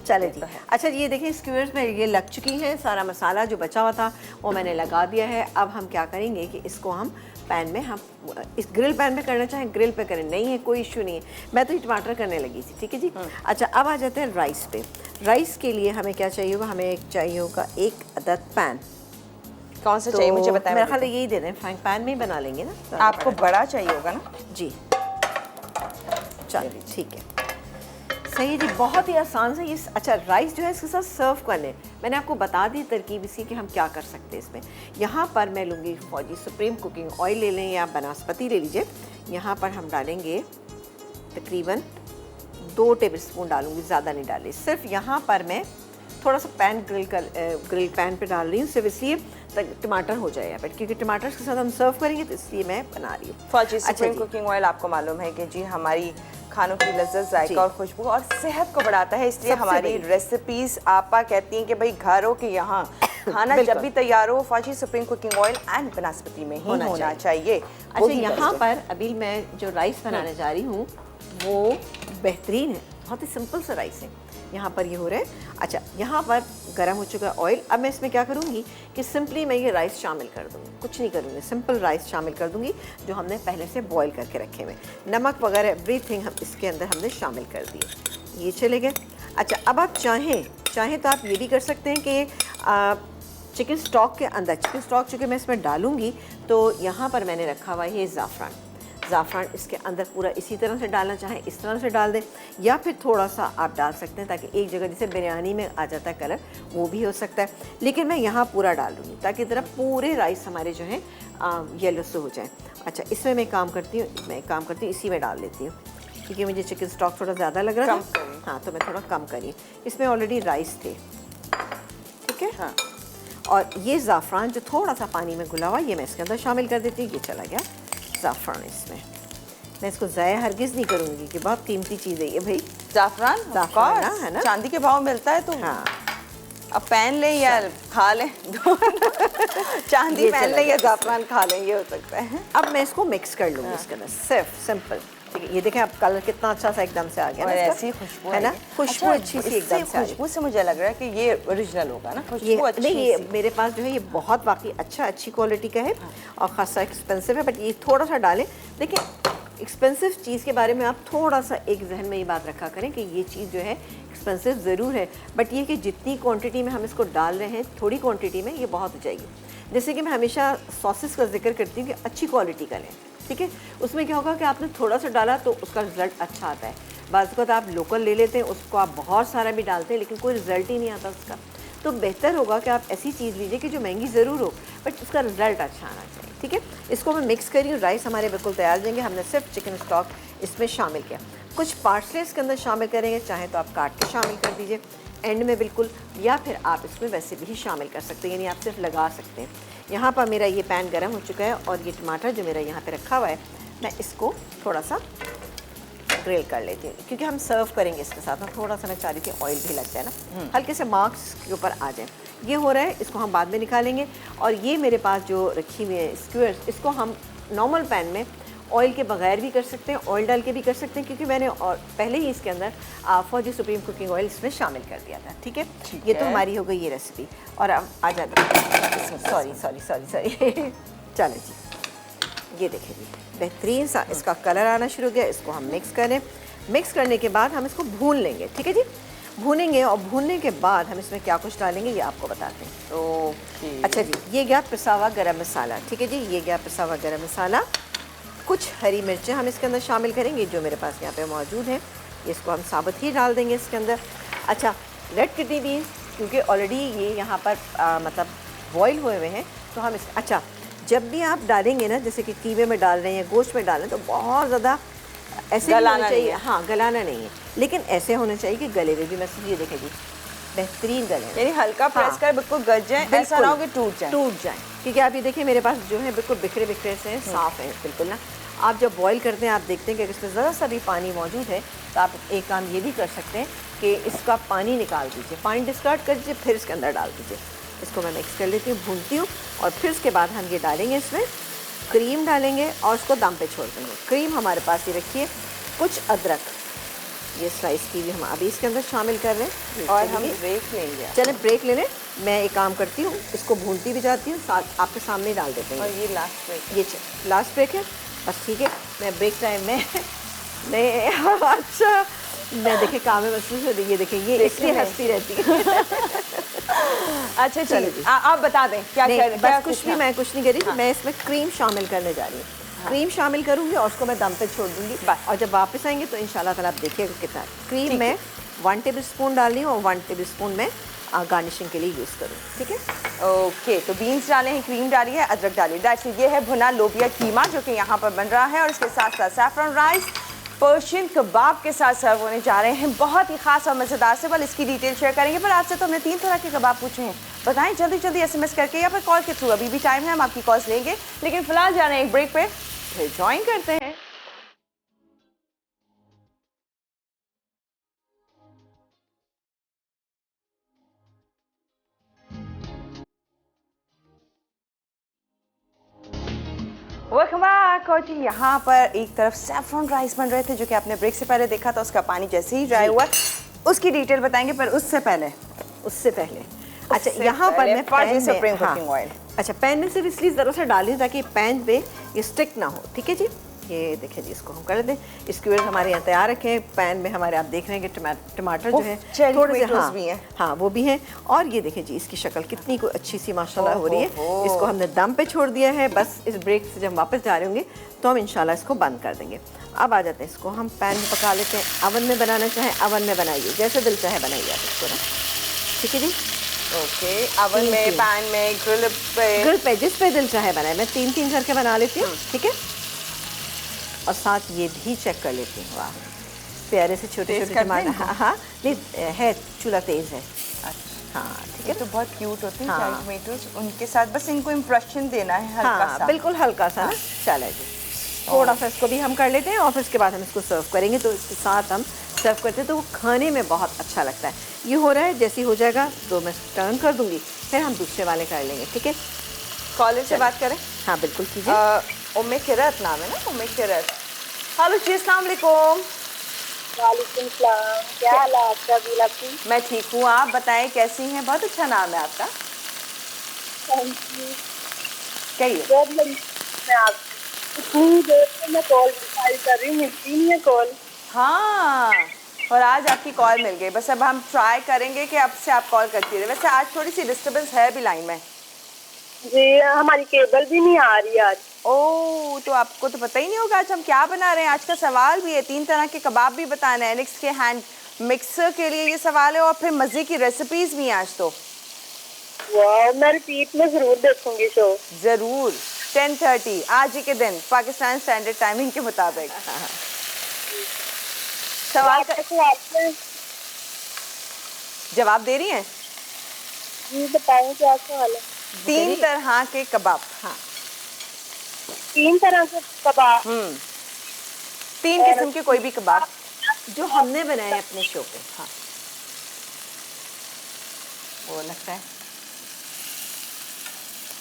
चले जी। अच्छा, ये देखिए स्क्यूअर्स में ये लग चुकी हैं, सारा मसाला जो बचा हुआ था वो मैंने लगा दिया है। अब हम क्या करेंगे कि इसको हम पैन में, हम इस ग्रिल पैन में करना चाहें ग्रिल पे करें, नहीं है कोई इशू नहीं है। मैं तो ये टमाटर करने लगी थी, ठीक है जी। अच्छा, अब आ जाते हैं राइस पे। राइस के लिए हमें क्या चाहिए होगा, हमें चाहिए होगा 1 अदद पैन। कौन सा चाहिए मुझे बताएं। मेरा ख्याल यही दे दें, फ्राइंग पैन में ही बना लेंगे ना। आपको बड़ा चाहिए होगा ना जी, चलिए ठीक है, सही है जी, बहुत ही आसान से ये। अच्छा, राइस जो है इसके साथ सर्व करने, मैंने आपको बता दी तरकीब इसकी कि हम क्या कर सकते हैं इसमें। यहाँ पर मैं लूँगी फौजी सुप्रीम कुकिंग ऑयल, ले लें या बनास्पति ले लीजिए। यहाँ पर हम डालेंगे तकरीबन 2 टेबल स्पून डालूँगी, ज़्यादा नहीं डाली। सिर्फ यहाँ पर मैं थोड़ा सा पैन ग्रिल पैन पे डाल रही हूँ, सिर्फ इसलिए टमाटर हो जाए यहाँ पर, क्योंकि टमाटर के साथ हम सर्व करेंगे, तो इसलिए मैं बना रही हूँ। फौजी सुप्रीम कुकिंग ऑयल आपको मालूम है कि जी हमारी खानों की लज्जत, जायका और खुशबू और सेहत को बढ़ाता है, इसलिए हमारी रेसिपीज आपा कहती हैं कि भाई घरों के यहाँ खाना जब भी तैयार हो फौजी सुप्रीम कुकिंग ऑयल एंड बनास्पति में ही होना चाहिए। अच्छा, यहाँ पर अभी मैं जो राइस बनाने जा रही हूँ वो बेहतरीन है, बहुत ही सिंपल सा राइस है। यहाँ पर ये हो रहा है। अच्छा, यहाँ पर गर्म हो चुका है ऑयल। अब मैं इसमें क्या करूँगी कि सिंपली मैं ये राइस शामिल कर दूँगी, कुछ नहीं करूँगी, सिंपल राइस शामिल कर दूँगी जो हमने पहले से बॉईल करके रखे हुए। नमक वगैरह एवरीथिंग हम इसके अंदर हमने शामिल कर दिए, ये चले गए। अच्छा, अब आप चाहें तो आप ये भी कर सकते हैं कि चिकन स्टॉक के अंदर, चिकन स्टॉक चूँकि मैं इसमें डालूँगी तो यहाँ पर मैंने रखा हुआ है ये ज़ाफ़रान इसके अंदर पूरा इसी तरह से डालना चाहें इस तरह से डाल दें, या फिर थोड़ा सा आप डाल सकते हैं ताकि एक जगह जैसे बिरयानी में आ जाता है कलर, वो भी हो सकता है। लेकिन मैं यहाँ पूरा डाल दूँगी ताकि ज़रा पूरे राइस हमारे जो हैं येलो से हो जाए। अच्छा, इसमें मैं काम करती हूँ इसी में डाल लेती हूँ, क्योंकि मुझे चिकन स्टॉक थोड़ा ज़्यादा लग रहा था। हाँ, तो मैं थोड़ा कम करी, इसमें ऑलरेडी राइस थे, ठीक है। हाँ, और ये ज़ाफ़रान जो थोड़ा सा पानी में घुला हुआ, ये मैं इसके अंदर शामिल कर देती हूँ। ये चला गया ज़ाफ़रान इसमें। मैं इसको ज़ाया हरगिज़ नहीं करूँगी कि बहुत कीमती चीज़ है ये भाई। ज़ाफ़रान है ना, चांदी के भाव मिलता है तो हाँ, अब पहन ले या खा लें चांदी पहन ले या ज़ाफ़रान खा लें, ये हो सकता है। अब मैं इसको मिक्स कर लूँगी इसके अंदर, सिर्फ सिंपल, ठीक है। ये देखें अब कलर कितना अच्छा सा एकदम से आ गया, और ऐसी खुशबू है ना, खुशबू अच्छी सी एकदम से। खुशबू से मुझे लग रहा है कि ये ओरिजिनल होगा ना, खुशबू अच्छी नहीं, ये मेरे पास जो है ये बहुत वाकई अच्छी क्वालिटी का है और ख़ासा एक्सपेंसिव है, बट ये थोड़ा सा डालें। देखिए, एक्सपेंसिव चीज़ के बारे में आप थोड़ा सा एक जहन में ये बात रखा करें कि ये चीज़ जो है एक्सपेंसिव ज़रूर है, बट ये कि जितनी क्वांटिटी में हम इसको डाल रहे हैं, थोड़ी क्वांटिटी में ये बहुत हो जाएगी। जैसे कि मैं हमेशा सॉसेस का जिक्र करती हूँ कि अच्छी क्वालिटी का लें, ठीक है। उसमें क्या होगा कि आपने थोड़ा सा डाला तो उसका रिज़ल्ट अच्छा आता है। बाज़ वक़्त आप लोकल ले लेते हैं, उसको आप बहुत सारा भी डालते हैं लेकिन कोई रिज़ल्ट ही नहीं आता उसका। तो बेहतर होगा कि आप ऐसी चीज़ लीजिए कि जो महंगी ज़रूर हो बट उसका रिज़ल्ट अच्छा आना चाहिए, ठीक है। इसको मैं मिक्स करी हूँ, राइस हमारे बिल्कुल तैयार हो जाएंगे। हमने सिर्फ चिकन स्टॉक इसमें शामिल किया, कुछ पार्सले इसके अंदर शामिल करेंगे, चाहे तो आप काट के शामिल कर दीजिए एंड में बिल्कुल, या फिर आप इसमें वैसे भी शामिल कर सकते हैं, यानी आप सिर्फ लगा सकते हैं। यहाँ पर मेरा ये पैन गर्म हो चुका है और ये टमाटर जो मेरा यहाँ पे रखा हुआ है, मैं इसको थोड़ा सा ग्रिल कर लेती हूँ, क्योंकि हम सर्व करेंगे इसके साथ ना, थोड़ा सा मैं चाह रही थी ऑयल भी लग जाए ना, हल्के से मार्क्स के ऊपर आ जाए। ये हो रहा है, इसको हम बाद में निकालेंगे। और ये मेरे पास जो रखी हुई है स्क्वेयर्स, इसको हम नॉर्मल पैन में ऑयल के बगैर भी कर सकते हैं, ऑयल डाल के भी कर सकते हैं, क्योंकि मैंने और पहले ही इसके अंदर फौजी सुप्रीम कुकिंग ऑयल इसमें शामिल कर दिया था। ठीक है, ये तो हमारी हो गई ये रेसिपी। और अब आ जाते हैं, सॉरी सॉरी सॉरी सॉरी चलो जी, ये देखिए जी, बेहतरीन सा इसका कलर आना शुरू हो गया। इसको हम मिक्स करें, मिक्स करने के बाद हम इसको भून लेंगे। ठीक है जी, भूनेंगे, और भूनने के बाद हम इसमें क्या कुछ डालेंगे ये आपको बताते हैं। ओके, अच्छा जी, ये गया पिसा हुआ गरम मसाला। ठीक है जी, ये गया पिसा हुआ गरम मसाला। कुछ हरी मिर्चें हम इसके अंदर शामिल करेंगे जो मेरे पास यहाँ पे मौजूद हैं, इसको हम साबुत ही डाल देंगे इसके अंदर। अच्छा, रेड किडनी बीन्स, क्योंकि ऑलरेडी ये यहाँ पर मतलब बॉईल हुए हुए हैं, तो हम इस अच्छा जब भी आप डालेंगे ना, जैसे कि कीवे में डाल रहे हैं, गोश्त में डाल रहे हैं, तो बहुत ज़्यादा ऐसे नहीं होना चाहिए। हाँ, गलाना नहीं है, लेकिन ऐसे होना चाहिए कि गले में भी मैसेज, ये देखें जी, बेहतरीन गले, यानी हल्का प्रेस कर बिल्कुल गल जाए, ऐसा ना हो कि टूट जाए। क्योंकि आप ये देखिए मेरे पास जो है बिल्कुल बिखरे बिखरे से हैं, साफ़ है बिल्कुल ना। आप जब बॉईल करते हैं आप देखते हैं कि अगर इसमें ज़रा सा भी पानी मौजूद है, तो आप एक काम ये भी कर सकते हैं कि इसका पानी निकाल दीजिए, पानी डिस्कार्ड कर दीजिए, फिर इसके अंदर डाल दीजिए। इसको मैं मिक्स कर लेती हूँ, भूनती हूँ, और फिर इसके बाद हम ये डालेंगे, इसमें क्रीम डालेंगे और उसको दम पे छोड़ देंगे। क्रीम हमारे पास ये रखिए, कुछ अदरक ये स्लाइस की भी हम अभी इसके अंदर शामिल कर रहे हैं, और हम ब्रेक लेंगे। चलें ब्रेक ले लें। मैं एक काम करती हूँ, इसको भूनती भी जाती हूँ, साथ आपके सामने ही डाल देते हैं। और ये लास्ट ब्रेक, ये लास्ट ब्रेक है बस। ठीक है, मैं ब्रेक टाइम में नहीं अच्छा, मैं देखे काम में महसूस हो रही है, देखिए ये इसलिए हंसती रहती है। अच्छा चलिए, आप बता दें क्या कर, बस कुछ भी, मैं कुछ नहीं कर रही। मैं इसमें क्रीम शामिल करने जा रही हूँ, क्रीम शामिल करूँगी और उसको मैं दम पे छोड़ दूँगी, और जब वापस आएंगे तो इंशाल्लाह ताला आप देखिएगा कितना क्रीम मैं 1 टेबल स्पून डाल रही हूँ, और 1 टेबल स्पून में गार्निशिंग के लिए यूज़ करूँ। ठीक है, ओके, तो बीन्स डाले हैं, क्रीम डाली है, अदरक डाली है। That's it. ये है भुना लोबिया कीमा जो कि यहाँ पर बन रहा है, और इसके साथ साथ सैफरन राइस पर्शियन कबाब के साथ सर्व होने जा रहे हैं, बहुत ही खास और मज़ेदार से। बल इसकी डिटेल शेयर करेंगे, पर आपसे तो हमने 3 तरह के कबाब पूछे हैं, बताएं जल्दी जल्दी SMS करके या फिर कॉल के थ्रू। अभी भी टाइम है, हम आपकी कॉल्स लेंगे, लेकिन फिलहाल जा रहे हैं एक ब्रेक पे, फिर ज्वाइन करते हैं। Welcome back. और जी यहाँ पर एक तरफ सैफरन राइस बन रहे थे जो कि आपने ब्रेक से पहले देखा था, उसका पानी जैसे ही ड्राई हुआ उसकी डिटेल बताएंगे, पर उससे पहले अच्छा यहाँ पर मैं पैन सुप्रीम में, कुकिंग ऑयल, अच्छा पैन में सिर्फ इसलिए ज़रा सा डाली ताकि पैन पे ये स्टिक ना हो। ठीक है जी, ये देखिए जी, इसको हम कर दें। स्क्यूअर्स हमारे यहाँ तैयार रखे हैं, पैन में हमारे आप देख रहे हैं कि टमाटर जो है थोड़े से भी हैं, हाँ वो भी हैं। और ये देखिए जी, इसकी शक्ल कितनी कोई अच्छी सी माशाल्लाह हो रही है। इसको हमने दम पे छोड़ दिया है, बस इस ब्रेक से जब वापस जा रहे होंगे तो हम इंशाल्लाह इसको बंद कर देंगे। अब आ जाते हैं, इसको हम पैन में पका लेते हैं। अवन में बनाना चाहें अवन में बनाइए, जैसे दिल चाहे बनाइए आप इसको ना। ठीक है जी, ओके, अवन में, पैन में, ग्रिल पे, जिस पे दिल चाहे बनाए। मैं 3-3 करके बना लेती हूँ। ठीक है, और साथ ये भी चेक कर लेती हूँ। वाह, प्यारे से छोटे छोटे टमाटर। हाँ नहीं है, चूल्हा तेज़ है। हाँ ठीक है, तो बहुत क्यूट होती हैं टमाटोज, उनके साथ बस इनको इम्प्रेशन देना है हल्का सा, बिल्कुल हल्का सा ना। चला जी, थोड़ा सा इसको भी हम कर लेते हैं, और फिर उसके बाद हम इसको सर्व करेंगे। तो इसके साथ हम सर्व करते हैं तो वो खाने में बहुत अच्छा लगता है। ये हो रहा है, जैसे ही हो जाएगा तो मैं टर्न कर दूँगी, फिर हम दूसरे वाले कर लेंगे। ठीक है, कॉलर से बात करें। हाँ बिल्कुल कीजिए। उम्मे किरत नाम है ना, उम्मे किरत। हेलो जी, अस्सलाम वालेकुम। वालेकुम सलाम, क्या हाल है आपका? आपकी? मैं ठीक हूँ, आप बताएं कैसी हैं? बहुत अच्छा नाम है आपका, कहिए। बहुत बड़ी मैं आप इतनी देर से मैं कॉल ट्राई कर रही हूँ, मिलती नहीं है कॉल। हाँ, और आज आपकी कॉल मिल गई। बस अब हम ट्राई करेंगे कि अब से आप कॉल करती रहे। वैसे आज थोड़ी सी डिस्टर्बेंस है भी लाइन में जी, हमारी केबल भी नहीं आ रही आज। ओह, तो आपको तो पता ही नहीं होगा आज हम क्या बना रहे हैं। आज का सवाल भी है, 3 तरह के कबाब भी बताना है, एलेक्स के हैंड मिक्सर के लिए ये सवाल है, और फिर मज़े की रेसिपीज़ भी हैं आज तो। वाह, मैं रिपीट में ज़रूर देखूंगी शो। ज़रूर, 10:30 आज ही के दिन पाकिस्तान स्टैंडर्ड टाइमिंग के मुताबिक। सवाल का जवाब दे रही हैं? जी बताएं, क्या सवाल है? 3 तरह के कबाब। हाँ, 3 तरह के कबाब। 3 किस्म के कोई भी कबाब। जो हमने बनाए अपने शो पे। हाँ, वो लगता है।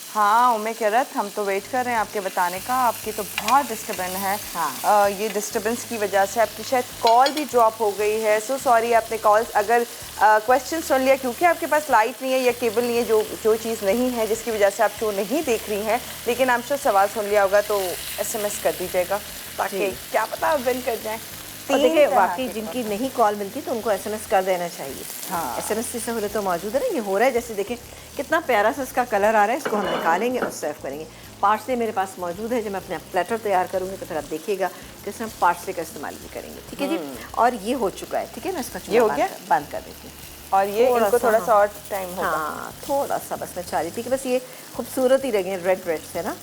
हाँ उम्मे किरत, हम तो वेट कर रहे हैं आपके बताने का। आपकी तो बहुत डिस्टर्बेंस है। हाँ। ये डिस्टर्बेंस की वजह से आपकी शायद कॉल भी ड्रॉप हो गई है। सो सॉरी, आपने कॉल्स अगर क्वेश्चन सुन लिया, क्योंकि आपके पास लाइट नहीं है या केबल नहीं है, जो चीज़ नहीं है जिसकी वजह से आप शो नहीं देख रही हैं, लेकिन आप शो सवाल सुन लिया होगा तो SMS कर दीजिएगा, ताकि क्या पता आप विन कर जाएँ। और देखिए वाकई जिनकी नहीं कॉल मिलती तो उनको SMS कर देना चाहिए। हाँ। SMS की सहूलत तो मौजूद है ना। ये हो रहा है, जैसे देखिए कितना प्यारा सा इसका कलर आ रहा है। इसको हम निकालेंगे और सर्व करेंगे। पार्सले मेरे पास मौजूद है। जब मैं अपना प्लेटर तैयार करूँगी तो फिर आप देखिएगा कि इसमें हम पार्सले का इस्तेमाल भी करेंगे। ठीक है जी। और ये हो चुका है, ठीक है। मैं इसका ये हो गया? बंद कर देती हूँ। और ये इनको थोड़ा सा और टाइम होगा। हाँ, थोड़ा सा बस मैं चाह रही थी कि बस ये खूबसूरत ही लगे रेड से ना।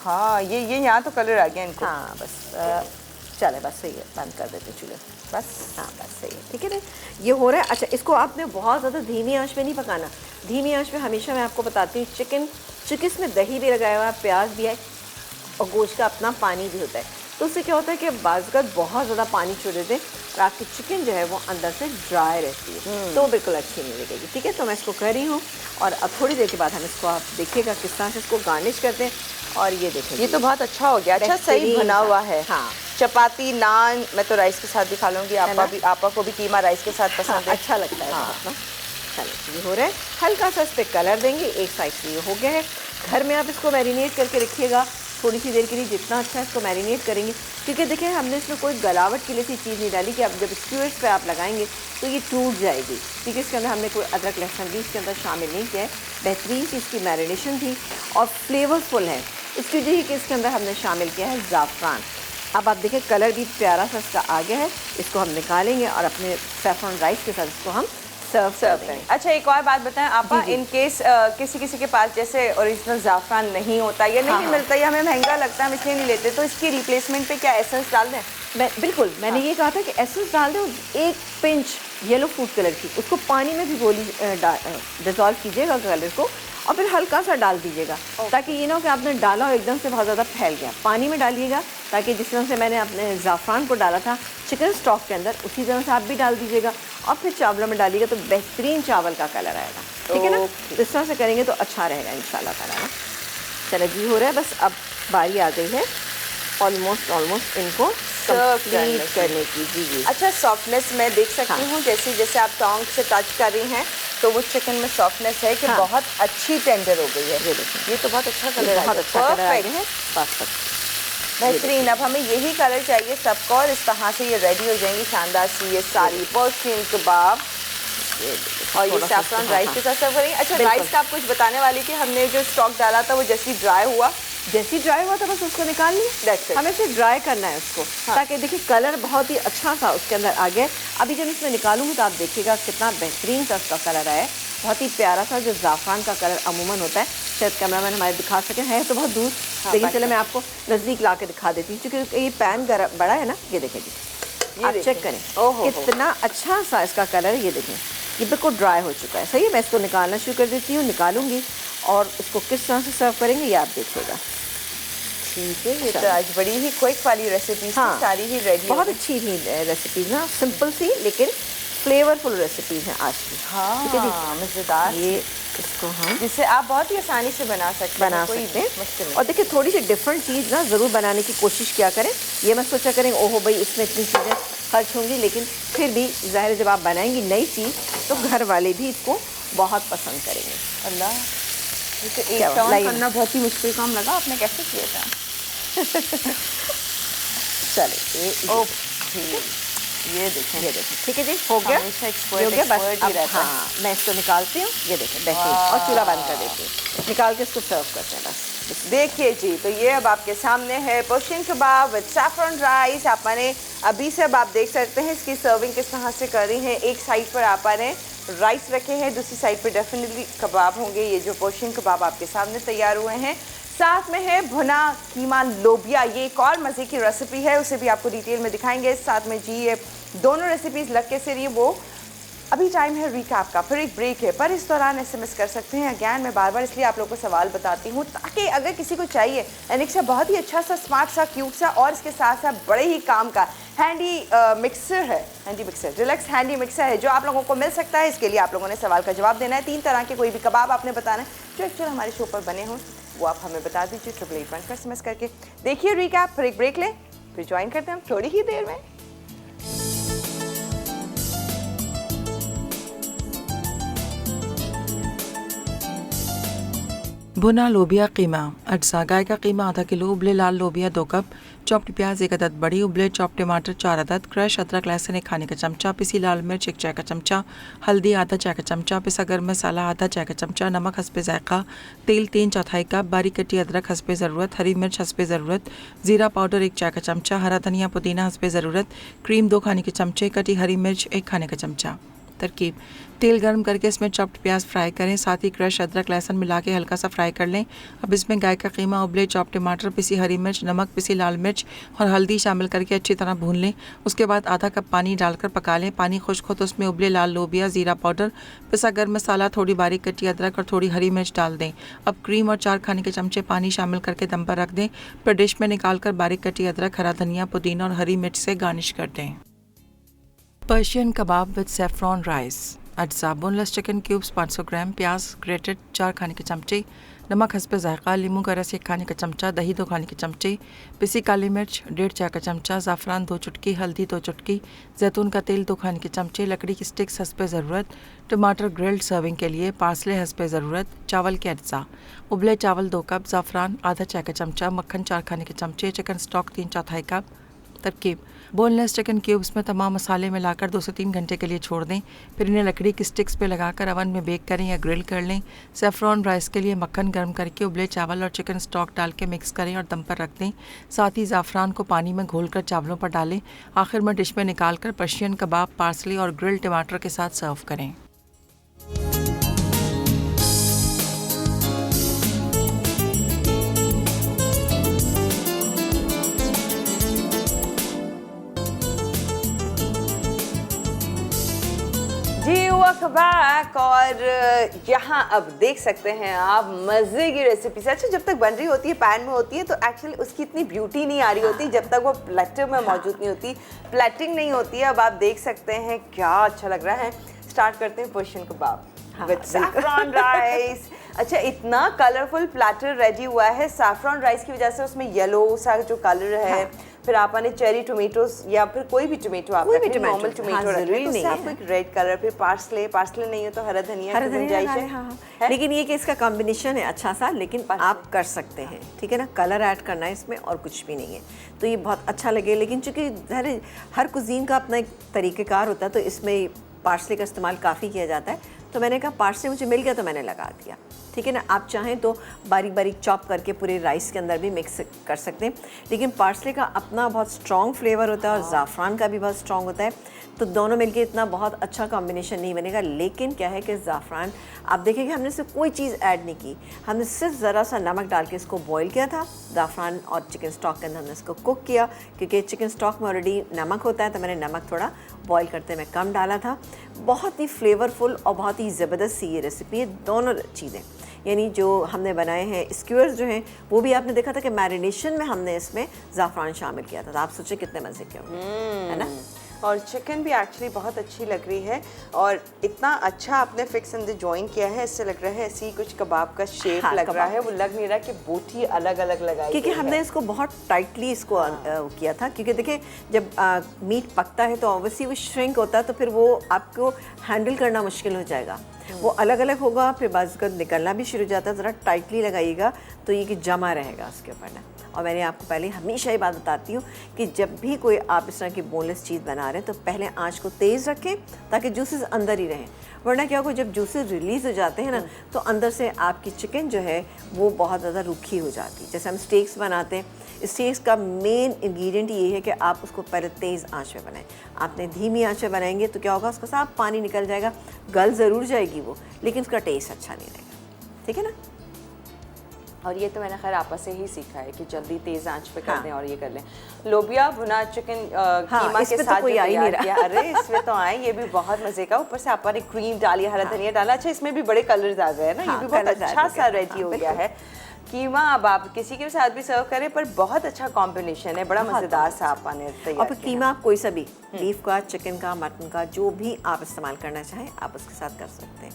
हाँ, ये यहाँ तो कलर आ गया इनको। हाँ बस चले, बस सही है, बंद कर देते चूल्हे बस। हाँ बस सही है, ठीक है ना। ये हो रहा है। अच्छा, इसको आपने बहुत ज़्यादा धीमी आंच पे नहीं पकाना। धीमी आंच पे हमेशा मैं आपको बताती हूँ, चिकन में दही भी लगाया हुआ है, प्याज भी है और गोश्त का अपना पानी भी होता है। तो उससे क्या होता है कि बाज़त बहुत ज़्यादा पानी छोड़ देते हैं और आपकी चिकन जो है वो अंदर से ड्राई रहती है, तो बिल्कुल अच्छी नहीं लगेगी। ठीक है, तो मैं इसको कर रही हूँ और अब थोड़ी देर के बाद हम इसको, आप देखिएगा किस तरह से इसको गार्निश करते हैं। और ये देखिए, ये तो बहुत अच्छा हो गया। अच्छा, सही बना हुआ है। हाँ, चपाती, नान, मैं तो राइस के साथ भी खा लूँगी। आपा को भी कीमा राइस के साथ पसंद है। अच्छा लगता है। हाँ। बहुत ना। चलो, ये हो रहा है। हल्का सा इस पर कलर देंगे। एक साइड से ये हो गया है। घर में आप इसको मैरिनेट करके रखिएगा थोड़ी सी देर के लिए, जितना अच्छा इसको मैरिनेट करेंगे। क्योंकि देखिए हमने इसमें कोई गलावट के लिए सी चीज़ नहीं डाली कि अब जब स्क्यूर्स पे आप लगाएंगे तो ये टूट जाएगी। क्योंकि इसके अंदर हमने कोई अदरक लहसुन भी इसके अंदर शामिल नहीं किया है। बेहतरीन सी इसकी मैरिनेशन थी और फ्लेवरफुल है। इसकी वजह कि इसके अंदर हमने शामिल किया है ज़ाफ़रान। अब आप देखें कलर भी प्यारा सा इसका आ गया है। इसको हम निकालेंगे और अपने सैफरन राइस के साथ इसको हम सर्व करेंगे। अच्छा, एक और बात बताएं आपा, इन केस किसी के पास जैसे ओरिजिनल ज़ाफ़रान नहीं होता या नहीं मिलता या हमें महंगा लगता है, हम इसलिए नहीं लेते, तो इसकी रिप्लेसमेंट पे क्या एसेंस डाल दें? बिल्कुल, मैंने ये कहा था कि एसेंस डाल दें। एक पिंच येलो फूड कलर की, उसको पानी में भी डिज़ोल्व कीजिएगा कलर को और फिर हल्का सा डाल दीजिएगा, ताकि ये ना हो कि आपने डाला और एकदम से बहुत ज़्यादा फैल गया। पानी में डालिएगा ताकि जिस तरह से मैंने अपने ज़ाफ़रान को डाला था चिकन स्टॉक के अंदर, उसी तरह से आप भी डाल दीजिएगा और फिर चावलों में डालिएगा तो बेहतरीन चावल का कलर आएगा। ठीक है ना। इस तरह से करेंगे तो अच्छा रहेगा इंशाल्लाह ताला ना। चलो जी, हो रहा है। बस अब बारी आ गई है ऑलमोस्ट इनको कंप्लीट करने की। जी। अच्छा, सॉफ्टनेस मैं देख सकती हूँ। जैसे जैसे आप टोंग से टच कर रही हैं तो वो चिकन में सॉफ्टनेस है कि बहुत अच्छी टेंडर हो गई है। ये देखिए, ये तो बहुत अच्छा कलर है। बहुत अच्छा कलर आ गया है। बस बेहतरीन। अब हमें यही कलर चाहिए सबको और इस तरह से ये रेडी हो जाएंगी शानदार सी ये सारी पर्शियन कबाब। और ये सैफरन राइस के साथ सर्व करेंगे। अच्छा, राइस का आप कुछ बताने वाली थी। हमने जो स्टॉक डाला था वो जैसे ड्राई हुआ था बस उसको निकाल लिया। हमें सिर्फ ड्राई करना है उसको। ताकि देखिए कलर बहुत ही अच्छा सा उसके अंदर आ गया। अभी जब इसमें निकालूंगी तो आप देखिएगा कितना बेहतरीन सा उसका कलर आया। बहुत ही प्यारा सा, जो ज़ाफ़रान का कलर अमूमन होता है। शायद कैमरामैन हमारे दिखा सके, है तो बहुत दूर, लेकिन चले मैं आपको नज़दीक ला के दिखा देती हूँ क्योंकि ये पैन बड़ा है ना। ये देखें जी, आप चेक करें कितना अच्छा सा इसका कलर। ये देखें, ये बिल्कुल ड्राई हो चुका है। सही है, मैं इसको निकालना शुरू कर देती हूँ। निकालूंगी और इसको किस तरह से सर्व करेंगे ये आप देखिएगा। ठीक है, ये तो आज बड़ी ही क्विक वाली रेसिपी सारी ही रेडी। बहुत अच्छी थी रेसिपीज ना, सिंपल सी लेकिन फ्लेवरफुल रेसिपीज हैं आज की। हाँ, मज़ेदार। ये इसको हम जिसे आप बहुत ही आसानी से बना सकते हैं। और देखिए थोड़ी सी डिफरेंट चीज़ ना ज़रूर बनाने की कोशिश किया करें। ये मत सोचा करें ओहो भाई इसमें इतनी चीज़ें खर्च होंगी, लेकिन फिर भी ज़ाहिर है जब आप बनाएंगी नई चीज़ तो घर वाले भी इसको बहुत पसंद करेंगे। अल्लाह, ये तो एक टर्न करना बहुत ही मुश्किल काम लगा। आपने कैसे किया था? चलिए ये देखें, ठीक है जी, हो गया, हो गया बस। अब हाँ, मैं इसको निकालती हूँ। ये देखें बेहतरीन, और चूल्हा बंद कर देती हूँ। निकाल के इसको सर्व करते हैं बस। देखिए जी, तो ये अब आपके सामने है Persian kebab with saffron rice. आपने अभी से अब आप देख सकते हैं इसकी सर्विंग किस तरह से कर रही है। एक साइड पर आपने राइस रखे हैं, दूसरी साइड पर डेफिनेटली कबाब होंगे। ये जो पर्शियन कबाब आपके सामने तैयार हुए हैं, साथ में है भुना कीमा लोबिया। ये एक और मज़े की रेसिपी है, उसे भी आपको डिटेल में दिखाएंगे। साथ में जी ये दोनों रेसिपीज़ लग के से रही वो। अभी टाइम है रिकैप का, फिर एक ब्रेक है, पर इस दौरान SMS कर सकते हैं। अगैन मैं बार बार इसलिए आप लोगों को सवाल बताती हूँ ताकि अगर किसी को चाहिए एनिक्सा बहुत ही अच्छा सा, स्मार्ट सा, क्यूट सा और इसके साथ साथ बड़े ही काम का हैंडी मिक्सर है, handy mixer, relax handy mixer है जो आप लोगों को मिल सकता है। इसके लिए आप लोगों ने सवाल का जवाब देना है। 3 तरह के कोई भी कबाब आपने बताना है जो एक्चुअली हमारे शो पर बने हों, वो आप हमें बता दीजिए 888 पर SMS करके। देखिए रिकैप, फिर एक ब्रेक लें, फिर ज्वाइन करते हैं हम थोड़ी ही देर में। भुना लोबिया कीमा अज्जा गाय का कीमा आधा किलो, उबले लाल लोबिया 2 कप, चॉप्ड प्याज 1 अदद बड़ी, उबले चॉप्ड टमाटर 4 अदद, क्रश अदरक लहसुन 1 खाने का चमचा, पिसी लाल मिर्च 1 चाय का चमचा, हल्दी आधा चाय का चमचा, पिसा गर्म मसाला आधा चाय का चमचा, नमक हस्बे जायका, तेल 3/4 कप, बारीक कटी अदरक हस्बे ज़रूरत, हरी मिर्च हस्बे ज़रूरत, ज़ीरा पाउडर 1 चाय का चमचा, हरा धनिया पुदीना हस्बे ज़रूरत, क्रीम 2 खाने के चमचे, कटी हरी मिर्च 1 खाने का चमचा। तरकीब: तेल गर्म करके इसमें चॉप्ड प्याज फ्राई करें, साथ ही क्रश अदरक लहसुन मिला के हल्का सा फ्राई कर लें। अब इसमें गाय का कीमा, उबले चॉप्ड टमाटर, पिसी हरी मिर्च, नमक, पिसी लाल मिर्च और हल्दी शामिल करके अच्छी तरह भून लें। उसके बाद आधा कप पानी डालकर पका लें। पानी खुश्क हो तो उसमें उबले लाल लोबिया, ज़ीरा पाउडर, पिसा गर्म मसाला, थोड़ी बारीक कटी अदरक और थोड़ी हरी मिर्च डाल दें। अब क्रीम और 4 खाने के चमचे पानी शामिल करके दम पर रख दें। फिर डिश में निकाल कर बारीक कटी अदरक, हरा धनिया, पुदीना और हरी मिर्च से गार्निश कर दें। Persian kebab with saffron rice अज्जा: बोनलेस चिकन क्यूब्स 500 ग्राम, प्याज ग्रेटेड 4 खाने के चमचे, नमक हस्बे जायका, लीमू का रस 1 खाने का चमचा, दही 2 खाने के चमचे, पिसी काली मिर्च 1.5 चाय का चमचा, ज़ाफ़रान 2 चुटकी, हल्दी 2 चुटकी, जैतून का तेल 2 खाने के चमचे, लकड़ी की स्टिक्स हस्बे ज़रूरत, टमाटर ग्रिल्ड सर्विंग के लिए, पार्सले हस्बे ज़रूरत, चावल के अज्जा: उबले चावल 2 कप, ज़ाफ़रान आधा चाय का चमचा, मक्खन 4 खाने के चमचे, चिकन स्टॉक 3/4 कप। तरकीब: बोनलेस चिकन क्यूब्स में तमाम मसाले मिलाकर 2 से 3 घंटे के लिए छोड़ दें। फिर इन्हें लकड़ी की स्टिक्स पे लगाकर अवन में बेक करें या ग्रिल कर लें। सेफ्रॉन राइस के लिए मक्खन गर्म करके उबले चावल और चिकन स्टॉक डाल के मिक्स करें और दम पर रख दें। साथ ही ज़ाफ़रान को पानी में घोलकर चावलों पर डालें। आखिर में डिश में निकाल कर पर्शियन कबाब, पार्सले और ग्रिल्ड टमाटर के साथ सर्व करें। जी वेलकम बैक। और यहाँ अब देख सकते हैं आप मज़े की रेसिपी से। अच्छा, जब तक बन रही होती है, पैन में होती है, तो एक्चुअली उसकी इतनी ब्यूटी नहीं आ रही होती जब तक वो प्लेटर में मौजूद नहीं होती, प्लेटिंग नहीं होती है। अब आप देख सकते हैं क्या अच्छा लग रहा है। स्टार्ट करते हैं Persian kebab with saffron rice. अच्छा, इतना कलरफुल प्लेटर रेडी हुआ है सैफरॉन राइस की वजह से। उसमें येलो सा जो कलर है, फिर आपने चेरी टोमेटोज या फिर कोई भी टोमेटो आप रखें, नॉर्मल टोमेटो रखें, तो उससे आपको एक रेड कलर, फिर पार्सले नहीं हो तो हरा धनिया की गुंजाइश है। लेकिन ये कि इसका कॉम्बिनेशन है अच्छा सा, लेकिन आप कर सकते हैं, ठीक है ना। कलर ऐड करना है इसमें और कुछ भी नहीं है, तो ये बहुत अच्छा लगे। लेकिन चूंकि हर कुजीन का अपना एक तरीक़ेकार होता है, तो इसमें पार्सले का इस्तेमाल काफ़ी किया जाता है। तो मैंने कहा पार्सले मुझे मिल गया तो मैंने लगा दिया, ठीक है ना। आप चाहें तो बारीक बारीक चॉप करके पूरे राइस के अंदर भी मिक्स कर सकते हैं। लेकिन पार्सले का अपना बहुत स्ट्रॉन्ग फ्लेवर होता है और ज़ाफ़रान का भी बहुत स्ट्रॉन्ग होता है, तो दोनों मिलके इतना बहुत अच्छा कॉम्बिनेशन नहीं बनेगा। लेकिन क्या है कि ज़ाफ़रान, आप देखेंगे हमने इससे कोई चीज़ ऐड नहीं की, हमने सिर्फ ज़रा सा नमक डाल के इसको बॉईल किया था। ज़ाफ़रान और चिकन स्टॉक के अंदर हमने इसको कुक किया, क्योंकि चिकन स्टॉक में ऑलरेडी नमक होता है, तो मैंने नमक थोड़ा बॉईल करते में कम डाला था। बहुत ही फ्लेवरफुल और बहुत ही ज़बरदस्त सी ये रेसिपी है। दोनों चीज़ें यानी जो हमने बनाए हैं स्क्यूअर्स जो हैं, वो भी आपने देखा था कि मैरिनेशन में हमने इसमें ज़ाफ़रान शामिल किया था। तो आप सोचिए कितने मज़े के होंगे, है ना। और चिकन भी एक्चुअली बहुत अच्छी लग रही है, और इतना अच्छा आपने फिक्स एंड जॉइन किया है, इससे लग रहा है ऐसी कुछ कबाब का शेप लग रहा है। वो लग नहीं रहा कि बोटी अलग अलग लगाई, क्योंकि हमने इसको बहुत टाइटली इसको किया था। क्योंकि देखिए जब मीट पकता है तो ऑब्वियसली वो श्रिंक होता है, तो फिर वो आपको हैंडल करना मुश्किल हो जाएगा। वो अलग अलग होगा, फिर बाज़ का निकलना भी शुरू हो जाता है। ज़रा टाइटली लगाइएगा तो ये कि जमा रहेगा उसके ऊपर ना। और मैंने आपको पहले हमेशा ये बात बताती हूँ कि जब भी कोई आप इस तरह की बोनलेस चीज़ बना रहे हैं, तो पहले आंच को तेज़ रखें ताकि जूसेस अंदर ही रहें। वरना क्या होगा, जब जूसेस रिलीज़ हो जाते हैं ना, तो अंदर से आपकी चिकन जो है वो बहुत ज़्यादा रूखी हो जाती है। जैसे हम स्टेक्स बनाते हैं, स्टेक्स का मेन इंग्रेडिएंट ये है कि आप उसको पहले तेज़ आंच पे बनाएं। आपने धीमी आंच पे बनाएंगे तो क्या होगा, उसका साफ पानी निकल जाएगा, गल ज़रूर जाएगी वो, लेकिन उसका टेस्ट अच्छा नहीं रहेगा, ठीक है ना। और ये तो मैंने खैर आपस से ही सीखा है कि जल्दी तेज़ आंच पे कर दें और ये कर लें। लोबिया भुना चिकन कीमा के साथ कोई आ ही नहीं रहा। अरे इसमें तो आए, ये भी बहुत मज़े का। ऊपर से आपने क्रीम डाली, हरा धनिया डाला। अच्छा, इसमें भी बड़े कलर्स आ गए ना, ये भी बहुत अच्छा सा रेडी हो गया है। कीमा अब आप किसी के साथ भी सर्व करें, पर बहुत अच्छा कॉम्बिनेशन है, बड़ा मज़ेदार सा आपने तैयार और फिर किया। कीमा आप कोई सा भी, बीफ का, चिकन का, मटन का, जो भी आप इस्तेमाल करना चाहें आप उसके साथ कर सकते हैं।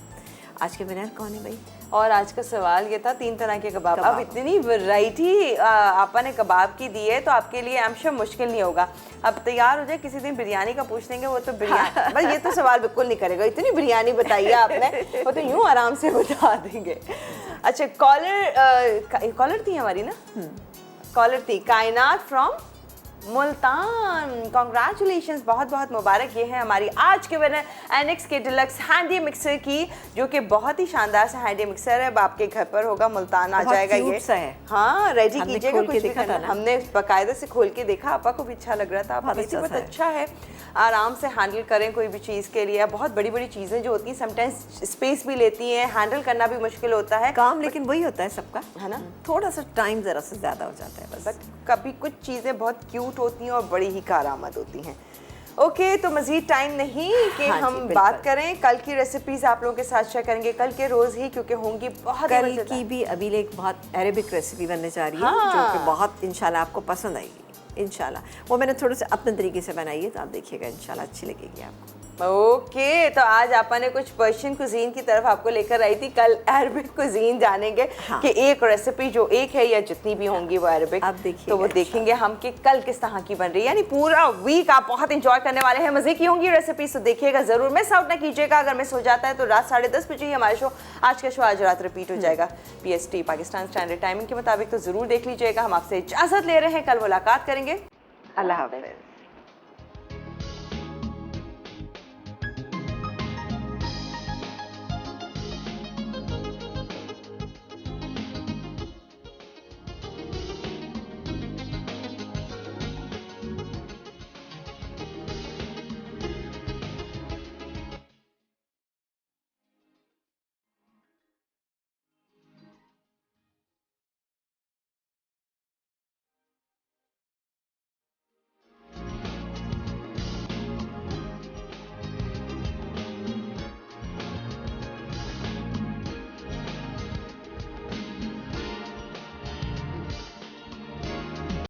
आज के विनर कौन है भाई? और आज का सवाल ये था 3 तरह के कबाब। अब इतनी वैरायटी आपा ने कबाब की दी है तो आपके लिए आई एम श्योर मुश्किल नहीं होगा। अब तैयार हो जाए, किसी दिन बिरयानी का पूछ लेंगे, वो तो बिरयानी बस ये तो सवाल बिल्कुल नहीं करेगा, इतनी बिरयानी बताइए आपने, वो तो यूं आराम से बता देंगे। अच्छा, कॉलर थी हमारी ना, कॉलर थी कायनात फ्रॉम मुल्तान, कॉन्ग्रेचुलेशंस, बहुत बहुत मुबारक। ये है हमारी आज के विनर एनेक्स के डिलक्स हैंडी मिक्सर की, जो कि बहुत ही शानदार सा हैंडी मिक्सर है। अब आपके घर पर होगा, मुल्तान आ जाएगा ये। सा है। हाँ, रेडी हमने कीजिएगा, खोल के कुछ भी देखा था करना। ना। हमने बाकायदा से खोल के देखा, आपा को भी अच्छा लग रहा था, आप बहुत अच्छा है। आराम से हैंडल करें कोई भी चीज़ के लिए। बहुत बड़ी बड़ी चीज़ें जो होती हैं समटाइम्स स्पेस भी लेती हैं, हैंडल करना भी मुश्किल होता है काम लेकिन वही होता है सबका, है ना। थोड़ा सा टाइम ज़रा से ज़्यादा हो जाता है बस। बट कभी कुछ चीज़ें बहुत क्यूट होती हैं और बड़ी ही कारआमद होती हैं। ओके, तो मज़ीद टाइम नहीं कि हाँ जी, हम बिल्कुल। बात करें। कल की रेसिपीज़ आप लोगों के साथ शेयर करेंगे कल के रोज़ ही, क्योंकि होंगी बहुत कल मज़ेदार। की भी अभी एक बहुत अरेबिक रेसिपी बनने जा रही है, हाँ। जो कि बहुत इंशाल्लाह आपको पसंद आएगी इंशाल्लाह। वो मैंने थोड़े से अपने तरीके से बनाई है, तो आप देखिएगा इंशाल्लाह अच्छी लगेगी आपको। ओके, तो आज आपा ने कुछ पर्शियन कुजीन की तरफ आपको लेकर आई थी, कल अरबिक कुजीन जानेंगे। हाँ। कि एक रेसिपी जो एक है या जितनी भी होंगी वो अरबिक, आप देखिएगा तो वो देखेंगे हम कि कल किस तरह की बन रही है। यानी पूरा वीक आप बहुत इंजॉय करने वाले हैं, मजे की होंगी रेसिपी, तो देखिएगा जरूर, मिस आउट ना कीजिएगा। अगर मिस हो जाता है तो रात 10:30 बजे ही हमारा शो आज का शो आज रात रिपीट हो जाएगा PST पाकिस्तान स्टैंडर्ड टाइमिंग के मुताबिक, तो जरूर देख लीजिएगा। हम आपसे इजाजत ले रहे हैं, कल मुलाकात करेंगे। अल्लाह हाफिज।